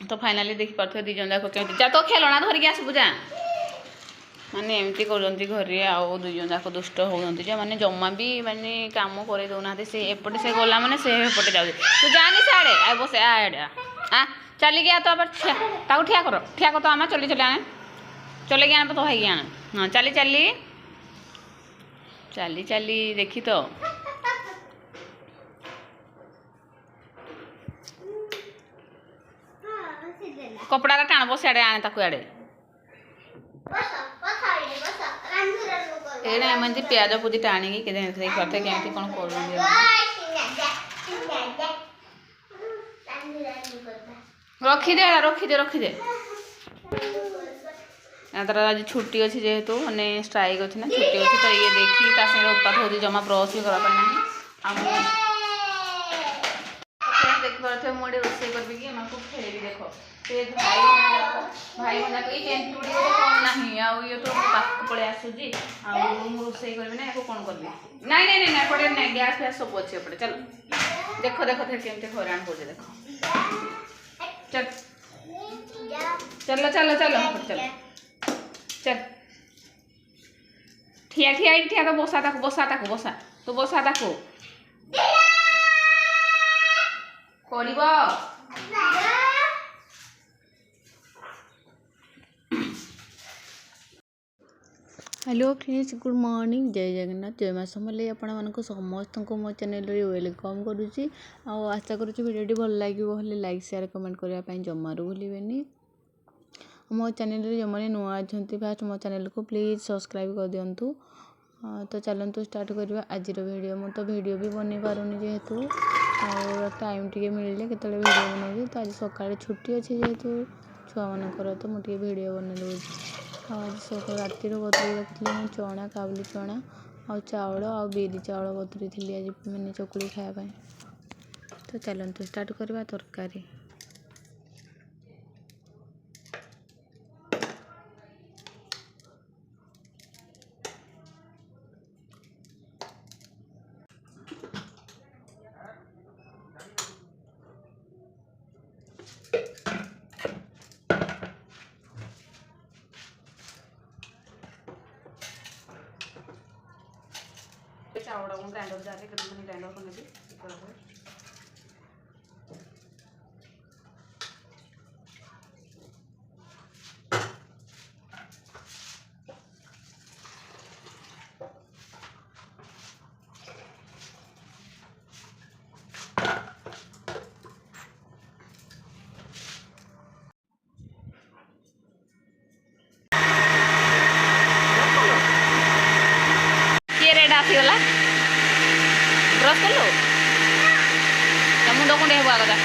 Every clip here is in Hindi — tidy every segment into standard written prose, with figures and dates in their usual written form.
तो फाइनाली देखिपे दी जन जाक केमती जा तो खेलना धरिकी आसबू जा माने एमती कर घरे आउ दुई जन जाक दुष्ट होती जो मैंने जमा भी माने कम कर दौना से एपटे से गला मैंने से एपटे जाऊँ तू जानी साड़े आ बस आ चल गया तो अब ठिया कर तो आम चली चले आने चले गया तो है आने हाँ चली चली चली चली देखी तो कपड़ा टाण बस आड़े आने ताकू आड़े एने एमती प्याज पुदी टाणी के करते केमती कौन कर रखीदे तार आज छुट्टी अच्छी जेहेतु मैंने स्ट्राइक अच्छी ना छुट्टी अच्छी तो ये देखी उत्पात होती जमा ब्रश भी करना देखिए मुझे रोसे करी कि खेली देख से भाई जाक ये टेंटुड़ी कौन ना ये तो पाक पड़े आसूजी रोसे करी ना कौन करी ना पड़े ना गैस फैस सब अच्छे पड़े चलो देख देख थे केमती हैरान हो देख चल चलो चलो चलो चलो चल ठिया ठिया ठिया तो बसा तो बसा हेलो फ्रेंड्स गुड मॉर्निंग जय जगन्नाथ जय माँ समले आपण मानक समस्त को मो चैनल रे वेलकम करुच्ची आशा करुच्ची वीडियोटी भल लगे लाइक शेयर कमेंट करने जमारू भूलें मो चैनल रे जमाने नुआ अच्छा फास्ट मो चैनल को प्लीज़ सब्सक्राइब कर दिंतु तो चलतु स्टार्ट करवा आज वीडियो मु तो वीडियो भी बन पारूनी जेहेतु टाइम टे मिले के वीडियो बनौली तो आज सकाଳେ छुट्टी अच्छी जेहेतु छुआ मानकर तो मुझे वीडियो बन दूसरी आज सकाल रातिर बतुरी रखी चना काबुली चना आ चाउल आ बिरी चाउल बतुरी थी आज मैंने चकुड़ी खायापाई तो चलतु स्टार्ट करवा तरकारी चावड़ा ग्राइंडर जाके ग्राइंडर करने आसीगला ब्रश कलु मुंड कुंडे हेबा कदा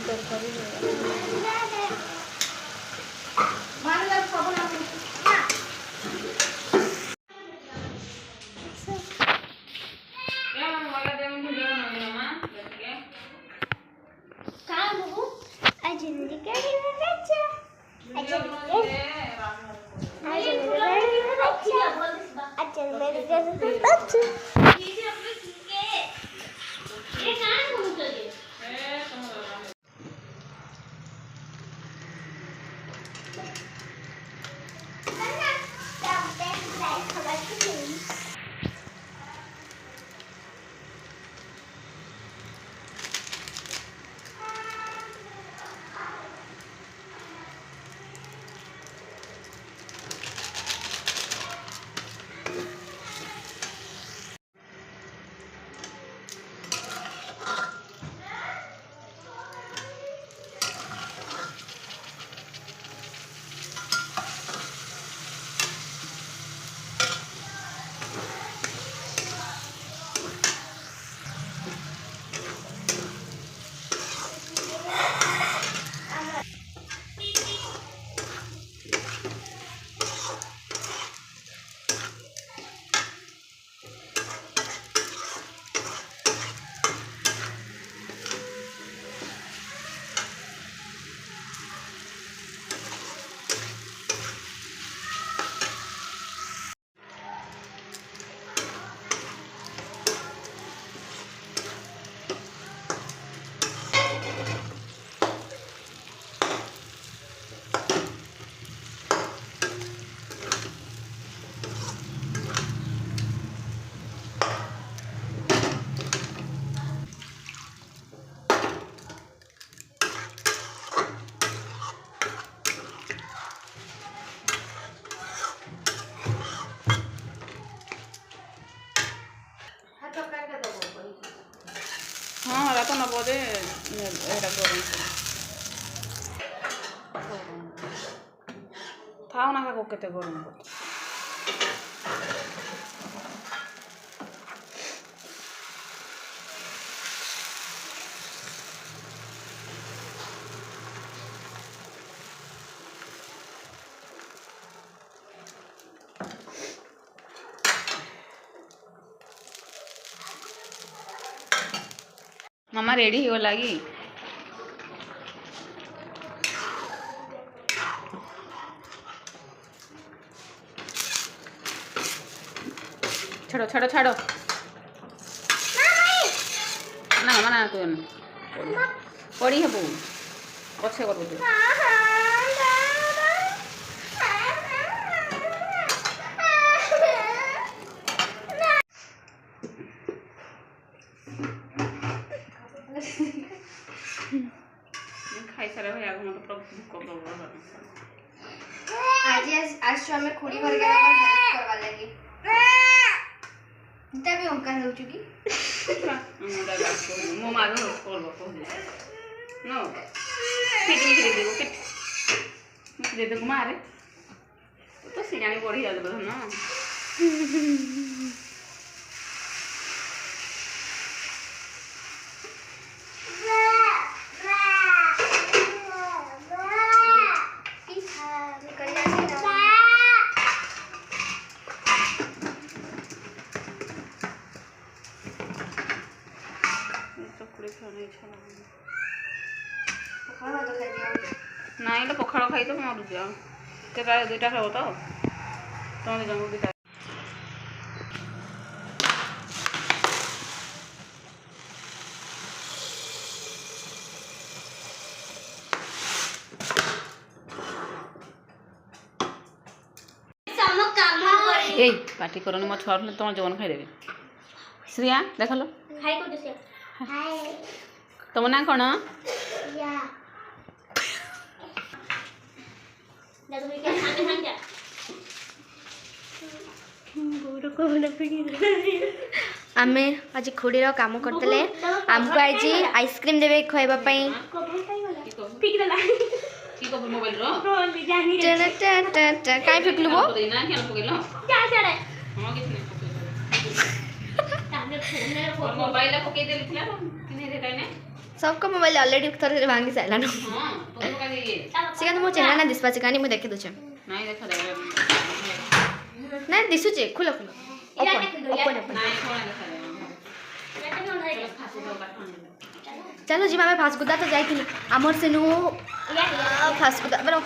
ତରକାରୀ हाँ रात न बोधे गरम था ना के गरम कर मामा रेडी हो लगी छाड़ो छाड़ो छाड़ो ना मामा ना तू पड़ी है पछे कर खाई सारे भाई आगे मतलब भूख आज हमें खुड़ी घर के हेल्प करवा लगी तभी उनका हो चुकी मो मार नो कॉल को नो फिट दे दे मारे तो सियानी पड़ी जा दो ना नहीं तो पखाड़ खाई तो मर जा दुईटा खाव तो तुम जन दुईटा ए पार्टी करनी मो छुआ तुम जवन खाईदेवी श्रिया देख लो तुम ना कौन आमे आज खुड़ी काम करते आमको आज आइसक्रीम देवे खावाई कहीं फेकलु वो मोबाइल सबको मोबाइल ऑलरेडी थोड़े भांगी साइला न हां तो का ये से तो मो चेहरा ना दिसपा से कानी मु देखे दोछे नहीं देखा दे ना दिसु जे खुलो खुलो ओपन ओपन नहीं थोड़ा देखा दे फासु दो काट चलो जी मैं फासकुदा तो जाइथिली हमर से नु फासकुदा बरो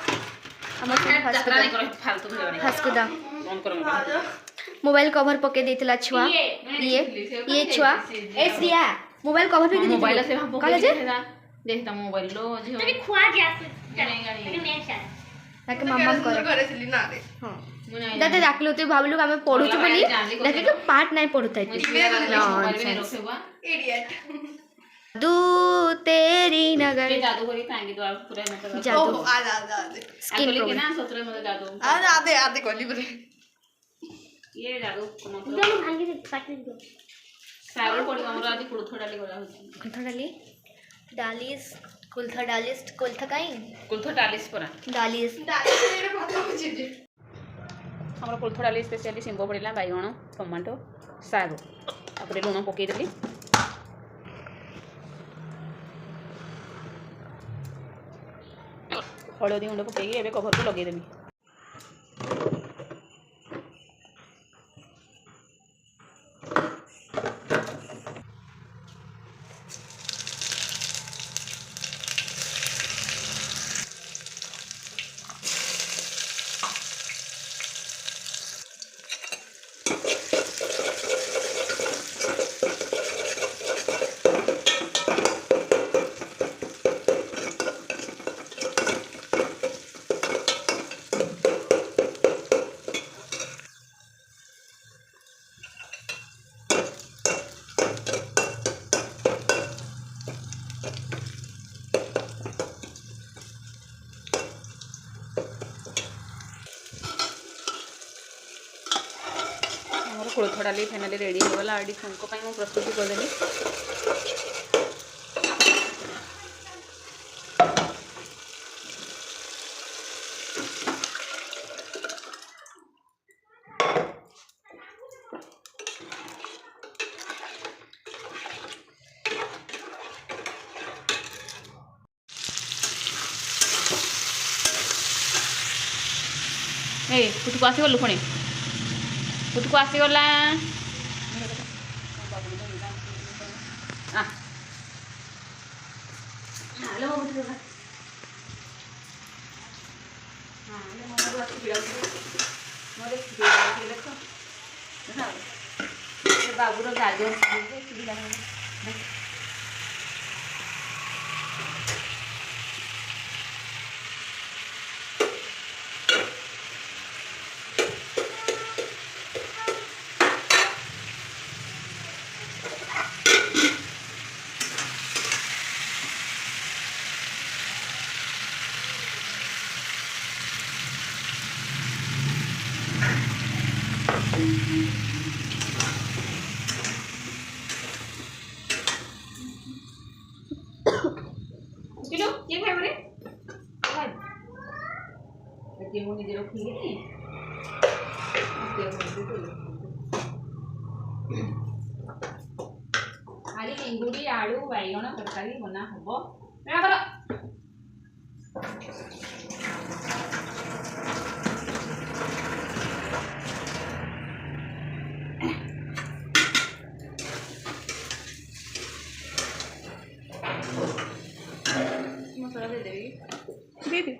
हमर से फासकुदा नहीं करो फालतू में फासकुदा बंद करो मोबाइल कवर पके देथिला छुआ ये छुआ ए श्रिया मोबाइल कवर पे मोबाइल से हम काले जे देखता मोबाइल लो झियो तरी खुआ गया नहीं गाड़ी तरी मैं चल ताके मम्मा करे घरे सिली ना रे हां दादा डाकलो ते भाबलु आमे पढुछु बोली दाके तो पार्ट नाही पढुताय इडियट दू तेरी नगर जादू करी तांगी तो आप पूरा मतलब जादू ओह आ स्किन के ना ससुर में जादू आधे कोली बोले ये जादू मतलब दोनों भांगी से काट दो सारो पड़ी हमरा आदि कुलथो डाली गला होची कुलथा डालिस कुलथा डालिस कुलथा काई कुलथो डालिस परा डालिस डाली रे भात कुछ जे हमरा कुलथो डाली स्पेशली सिंबो पड़िला बाइगण टमाटो साग तापर लूण पकई देली हळदी गुंड पकई एबे कवर को लगे देमी कोलथ डाली फाइनाली रेडी हो गला आडी तुमको पाई मैं प्रस्तुति कर देली ए कुछ आसी गलु पुणी कुछ आसीगला बाबूर गाड़ी किलो ये खाए बरे ये मु निजे रखिए नी खाली एंगुड़ी आलू बैगण तरकारी बना हबो ना करो मसाला दे देगी दे दे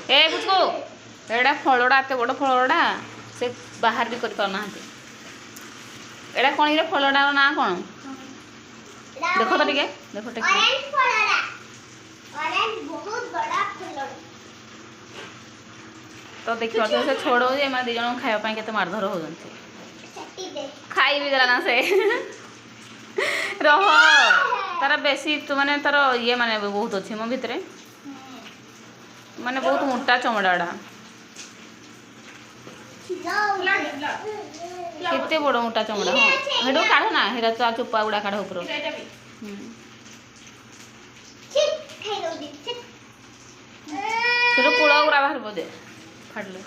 ए कुछ एड़ा फलड़ा एत बड़ फलड़ा से बाहर भी करना एड़ा कौन ये फलड़ा ना कौन देखो तो टिके देखो टिके ऑरेंज फलड़ा ऑरेंज बहुत बड़ा फलड़ा तो देखियो तो से छोड़ो जे मां दी जण खाया पई केते मारधर हो जंती चट्टी दे खाई भी देला ना से रहो तारा बेसी तो माने तार ये माने बहुत अच्छी मो भितरे माने बहुत मोटा चमड़ाड़ा केते बड़ मोटा चमड़ा हाँ हेडो काढ़ ना हेरा तो चोपा गुड़ा काढ़ ऊपर सेठो कूड़ा गुड़ा बाहर बोदे फाड़ले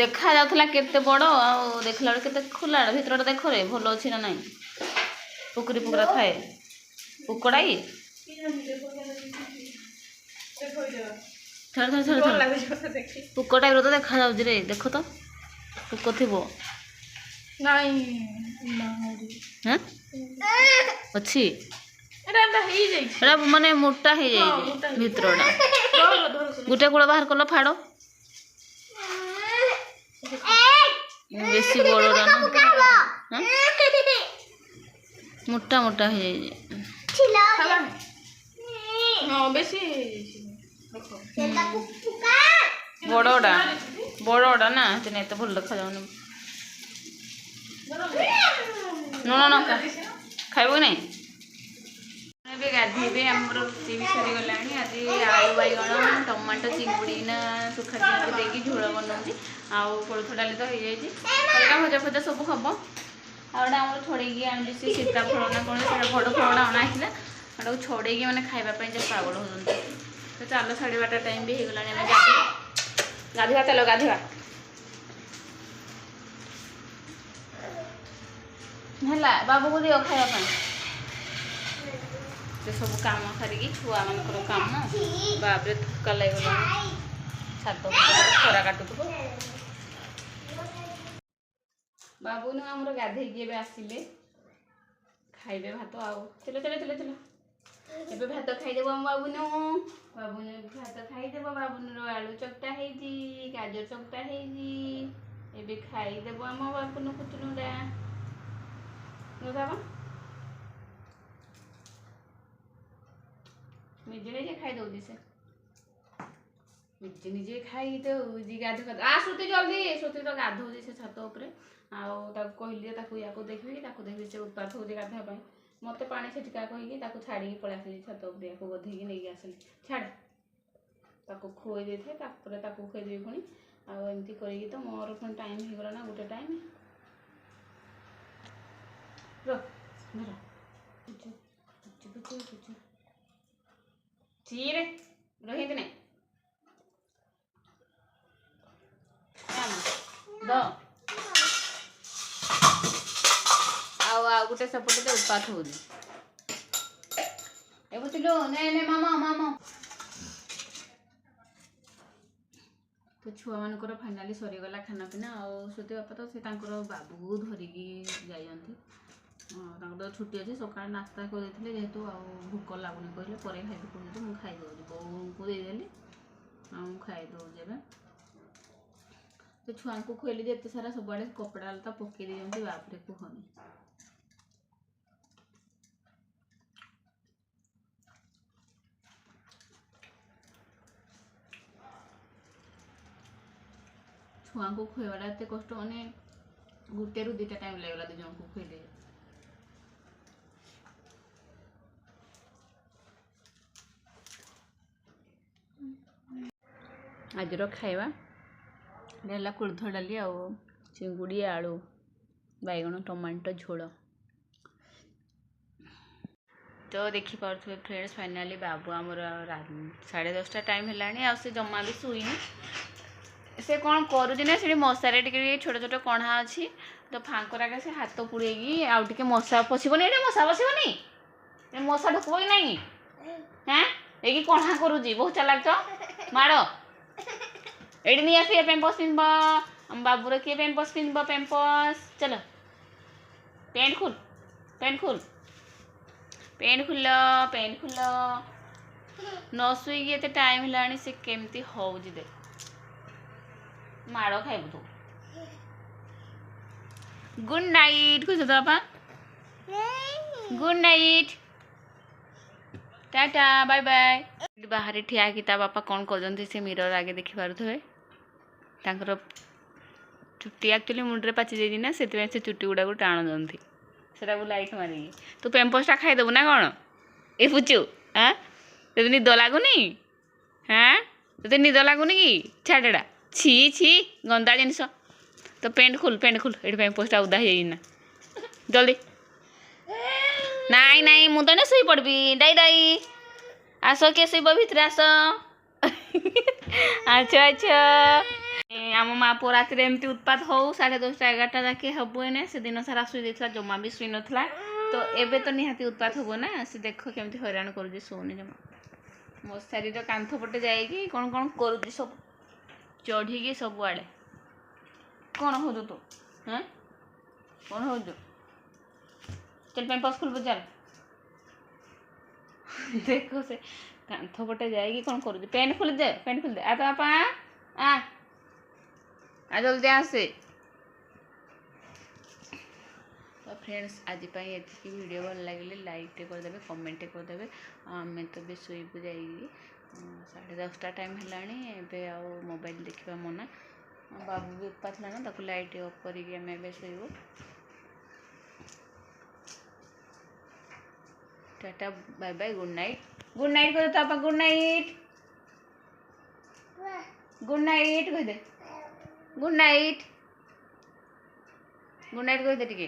देखा जाउथला केते बड़ आ देखला केते खुला भीतर देख रे भल अछि ना नहीं पुकुरी पुकुरा थाए पुकड़ाई थर थर थर पुक टाइप तो देखा जाउछ रे देख तो पुक थिबो हैं अछि एटा माने मोटा हे जाई भीतरडा गुटे गुड़ा बाहर कलो फाड़ो बेसी बड़ोड़ा ना मोटा मोटा है बड़ोड़ा बड़ोड़ा ना नहीं तो भल देखा जाऊन न खाइब नहीं गाधेबे आमर रोषे भी सरी गला आज आलू बैगण टमाटो चिंगुड़ी ना सुखा चिंगुड़ी देकी झोल बनाऊँगी आउ कोलथ डाली तो हो जाए भजा भजा सब हम आउटा आम छड़े आनी से सीताफल ना कौन बड़ फलटा अना है छड़े मैंने खावाई जब पागल हो तो चलो 12:30 टाइम भी हो गला गाधवा चलो गाधवा है बाबू को दियो खावाई से सब काम सारिकी छुआ मान काम बाबरे थका लगला छात खरा काटुथब बाबू नु आमर गाधेकी आसिले खाइबे भात आउ चलो चलो चलो चलो एबे भात खाइदेव आम बाबूनु भात खाइदेव बाबूनु आलू चकटा हेजी गाजर चकटा हेजी एबे खाइदेव आम बाबूनु कुतुनुडा नोदाबा निजे निजे खाई दौजी से निजे निजे खाई दौजी गाधो आ श्रुति जल्दी श्रुति तो गाधोजी से छात उपरे कहली देखी से उत्पात हो गाधवा मत पा छिटका कहीकि छाड़ी पलि आसी छात उपर या गधेकी नहीं आसली छाड़ खुई दे थे खुईदेवी पुणी आमती कर तो मोर पुणी टाइम हो गला ना गोटे टाइम चीरे रही नहीं द आ गोटे सेपटे उत्पात हो ने मामा मामा तो छुआ मानकर फाइनाली सरीगला खाना पीना श्रुति बापा तो से बाबू धरिकी जाइंती तो छुट्टी अच्छे सका नास्ता करते जेहेतु भोक लगुनि कहले पर खाइबे कहते मुझे खाईदे बोऊ को देदेली खाईदे तो छुआ को खुएली एत सारा सब आड़े कपड़ा लता पकई दिखती बापरे कहनी छुआ को खुएवाटा एत कष्ट माने 1 ରୁ 2ଟା टाइम लगला 2 जन को खुएले आजर खाଇବା ହେଲା କୋଳଥ ଡାଲି ଆଉ ଚିଙ୍ଗୁଡ଼ି ଆଳୁ ବାଇଗଣ ଟମାଟୋ ଝୋଳ तो देखिपे फ्रेंड्स फाइनाली बाबू आमर 10:30 टाइम है से जमा भी शुईनी से कौन करुँच ना से मशारे टे छोट छोट कणा अच्छी तो फांकर आगे से हाथ पुड़ेगी आउ टे मशा पशबनी ये मशा पशबनी मशा ढुकब कि नहीं हाँ ये कणा करुँच बहुत चलाक तो माड़ ये नहीं आस पेम्पस पिंब बाबूर किए पेम्पस पिंब पेम्पस चलो पेंट खुल पेंट खुल पेंट खुल पेंट खुल न शुईकी एते टाइम हेलाणी से केमती होउजी दे माड़ खाइबु तू गुड नाइट कुछ तो आपा good night tata bye bye बाहर ठिया कि ता बापा कौन कर से मिरर आगे देखि पारुथबे तांकर चुट्टी एक्चुअली मुंडरे पाचि जाइए ना से चुट्टी गुड़ा को टाण दंती सेटा को लाइट मारिकी तू पेम्पसटा खाईदेबू ना कौन ए पुचू हाँ तो निद लगुनि हाँ तो निद लगुनि कि छाड़ा छी छी गंदा जिनिस तो पेंट खोल ये पेम्पसटा उदा हो जल्दी नाई नाई मुझे ना शुई पड़बी डाई डाई आस किए शुब भितर आस अच्छा अच्छा आम माँ पुଅ रातिर एमती उत्पात हो 10:30 11टा जाके हबु एने से दिन सारा शुई देथिला जमा भी शुई नथला तो एबे तो निहाती उत्पात हबो ना से देख केमती हैरान करूजी सोनी जमा मो शरीर कांथ पटे जाइकी कौन कौन करूजी सब चढ़ी सब आड़े कौन हो तू हाँ कौन हो चल पेम्पस खोल चल देखो से कांथ पटे जाइकी कौन करूजी पेन खोल दे आ तो आपा आ जल्दी आसे तो फ्रेंड्स आज ये वीडियो भल लगे लाइक करदे कमेंट करदे आम तो भी शुईबू जा 10:30 टाइम है मोबाइल देखा मना बाबू भी उत्पात ना ताको लाइट ऑफ करके आम शुईबू tata bye bye good night कर तो गुड नाइट कह दे गुड नाइट कह दे टिके